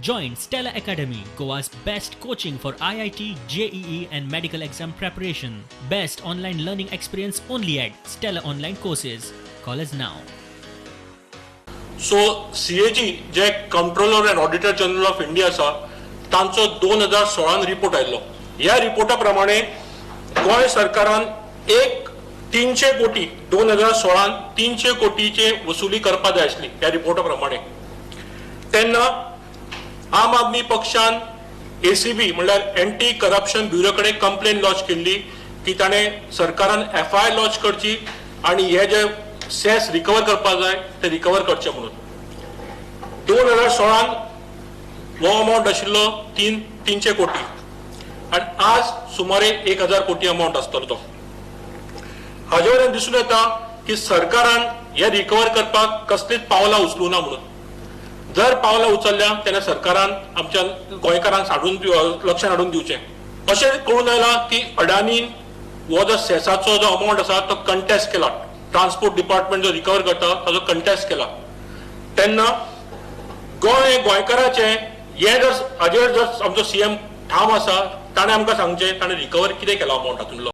Join Stella Academy, Goa's best coaching for IIT, JEE and medical exam preparation. Best online learning experience only at Stella Online Courses. Call us now. So CAG जे controller end auditor general of India आसा तांचो 2016 report आयलो. ह्या रिपोर्टा प्रमाणे गोंय सरकारान 300 कोटी 2016 300 कोटीचे वसुली करपा जाय आसली ह्या रिपोर्टा प्रमाणे. तेन्ना आम आदमी पक्षान ACB म्हणल्यार एंटी करप्शन ब्युरो कडेन कंप्लेन लॉन्च केल्ली की ताणें सरकारान FIR लॉन्च करची आणि हे जे सेस रिकवर करपाक जाय ते रिकवर करचे म्हणून. 2016 हो अमाउंट आशिल्लो 300 कोटी आणि आज सुमारे 1000 कोटी अमाउंट आसतलो तो. हाजे वयल्यान दिसून येता की सरकारान हे रिकवर करपाक कसलीच पावलां उचलूना म्हणून. जर पावलां उचलल्या तेन्ना सरकारान आमच्या गोंयकारांक लक्षांत हाडून दिवचें. अशें कळून आयलां की अडानीन हो जो सेसाचो जो अमाउंट आसा तो कंटेस्ट केला. ट्रान्सपोर्ट डिपार्टमेंट जो रिकवर करता ताजो कंटेस्ट केला. तेन्ना गोंयकाराचे हे जर हाजेर जर आमचो CM ठाम आसा ताणें आमकां सांगचें ताणें रिकवर कितें केला अमाउंट हातूंतलो.